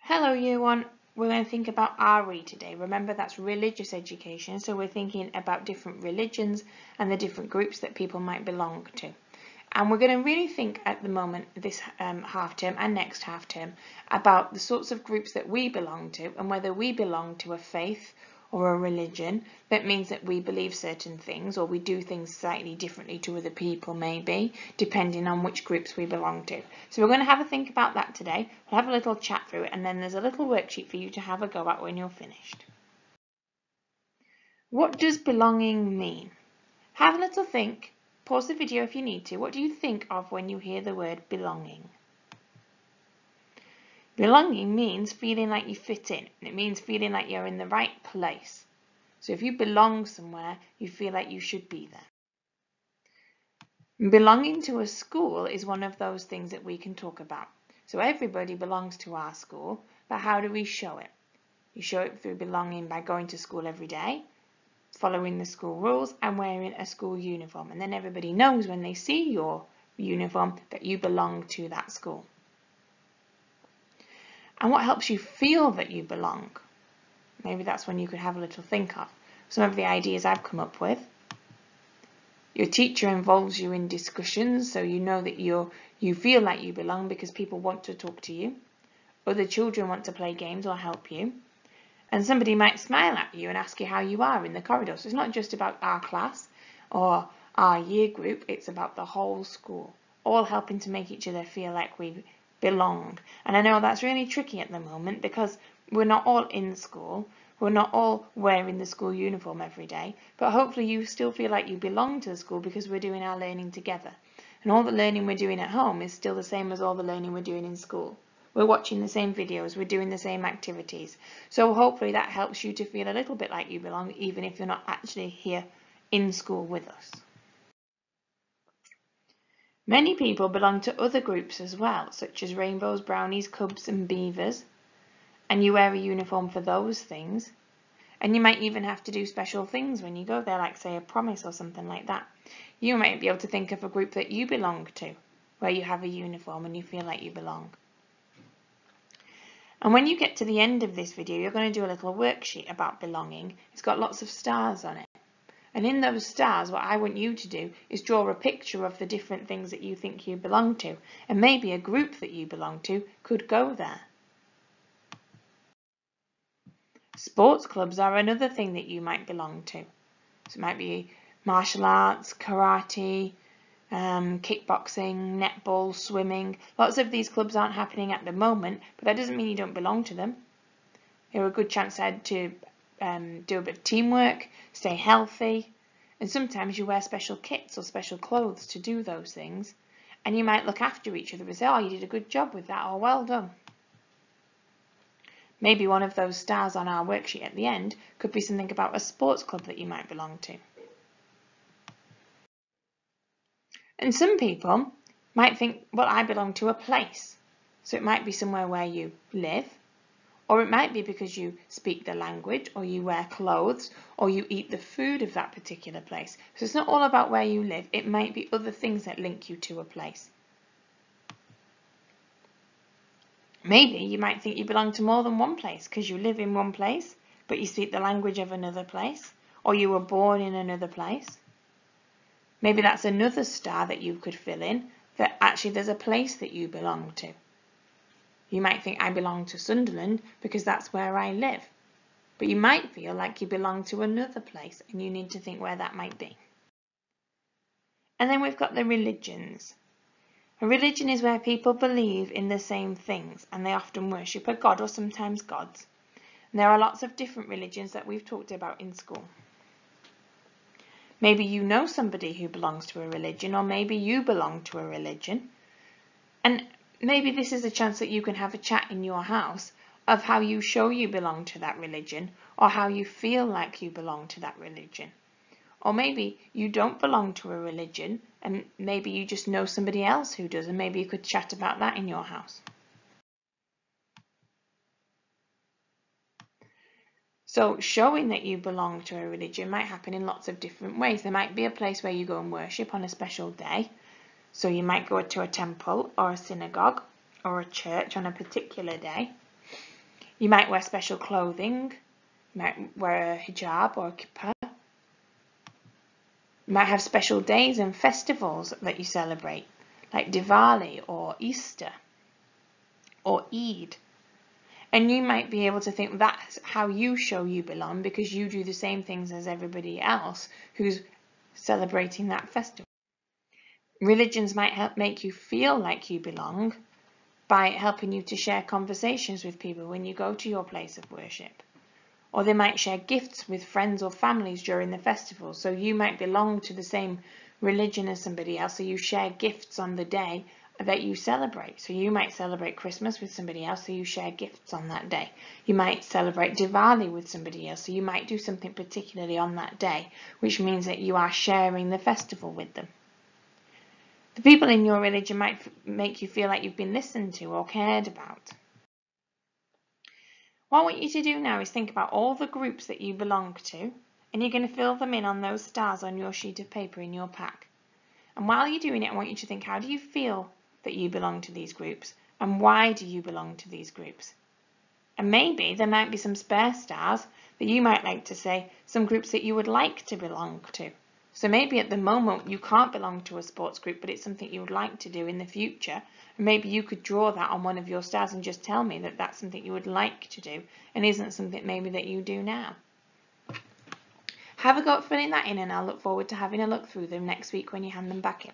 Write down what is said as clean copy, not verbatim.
Hello Year 1, we're going to think about RE today. Remember, that's religious education, so we're thinking about different religions and the different groups that people might belong to. And we're going to really think at the moment, this half term and next half term, about the sorts of groups that we belong to and whether we belong to a faith or a religion that means that we believe certain things or we do things slightly differently to other people, maybe, depending on which groups we belong to. So we're going to have a think about that today. We'll have a little chat through it, and then there's a little worksheet for you to have a go at when you're finished. What does belonging mean? Have a little think. Pause the video if you need to. What do you think of when you hear the word belonging? Belonging means feeling like you fit in, and it means feeling like you're in the right place. So if you belong somewhere, you feel like you should be there. Belonging to a school is one of those things that we can talk about. So everybody belongs to our school, but how do we show it? You show it through belonging by going to school every day, following the school rules and wearing a school uniform. And then everybody knows when they see your uniform that you belong to that school. And what helps you feel that you belong? Maybe that's when you could have a little think of. Some of the ideas I've come up with. Your teacher involves you in discussions, so you know that you feel like you belong because people want to talk to you. Other children want to play games or help you. And somebody might smile at you and ask you how you are in the corridor. So it's not just about our class or our year group, it's about the whole school, all helping to make each other feel like we belong. And I know that's really tricky at the moment because we're not all in school, we're not all wearing the school uniform every day, but hopefully you still feel like you belong to the school because we're doing our learning together. And all the learning we're doing at home is still the same as all the learning we're doing in school. We're watching the same videos, we're doing the same activities. So hopefully that helps you to feel a little bit like you belong, even if you're not actually here in school with us. Many people belong to other groups as well, such as rainbows, brownies, cubs and beavers, and you wear a uniform for those things. And you might even have to do special things when you go there, like say a promise or something like that. You might be able to think of a group that you belong to, where you have a uniform and you feel like you belong. And when you get to the end of this video, you're going to do a little worksheet about belonging. It's got lots of stars on it. And in those stars, what I want you to do is draw a picture of the different things that you think you belong to. And maybe a group that you belong to could go there. Sports clubs are another thing that you might belong to. So it might be martial arts, karate, kickboxing, netball, swimming. Lots of these clubs aren't happening at the moment, but that doesn't mean you don't belong to them. They're a good chance to do a bit of teamwork, stay healthy, and sometimes you wear special kits or special clothes to do those things, and you might look after each other and say, oh, you did a good job with that, or well done. Maybe one of those stars on our worksheet at the end could be something about a sports club that you might belong to. And some people might think, well, I belong to a place. So it might be somewhere where you live, or it might be because you speak the language, or you wear clothes, or you eat the food of that particular place. So it's not all about where you live. It might be other things that link you to a place. Maybe you might think you belong to more than one place because you live in one place, but you speak the language of another place, or you were born in another place. Maybe that's another star that you could fill in, that actually there's a place that you belong to. You might think I belong to Sunderland because that's where I live. But you might feel like you belong to another place and you need to think where that might be. And then we've got the religions. A religion is where people believe in the same things and they often worship a god or sometimes gods. And there are lots of different religions that we've talked about in school. Maybe you know somebody who belongs to a religion, or maybe you belong to a religion. And maybe this is a chance that you can have a chat in your house of how you show you belong to that religion, or how you feel like you belong to that religion. Or maybe you don't belong to a religion, and maybe you just know somebody else who does, and maybe you could chat about that in your house. So showing that you belong to a religion might happen in lots of different ways. There might be a place where you go and worship on a special day. So you might go to a temple or a synagogue or a church on a particular day. You might wear special clothing. You might wear a hijab or a kippah. You might have special days and festivals that you celebrate, like Diwali or Easter or Eid. And you might be able to think that's how you show you belong because you do the same things as everybody else who's celebrating that festival. Religions might help make you feel like you belong by helping you to share conversations with people when you go to your place of worship. Or they might share gifts with friends or families during the festival. So you might belong to the same religion as somebody else, so you share gifts on the day that you celebrate. So you might celebrate Christmas with somebody else, so you share gifts on that day. You might celebrate Diwali with somebody else, so you might do something particularly on that day, which means that you are sharing the festival with them. The people in your religion might make you feel like you've been listened to or cared about. What I want you to do now is think about all the groups that you belong to, and you're going to fill them in on those stars on your sheet of paper in your pack. And while you're doing it, I want you to think, how do you feel that you belong to these groups, and why do you belong to these groups? And maybe there might be some spare stars that you might like to say, some groups that you would like to belong to. So maybe at the moment you can't belong to a sports group, but it's something you would like to do in the future. And maybe you could draw that on one of your stars and just tell me that that's something you would like to do and isn't something maybe that you do now. Have a go at filling that in, and I'll look forward to having a look through them next week when you hand them back in.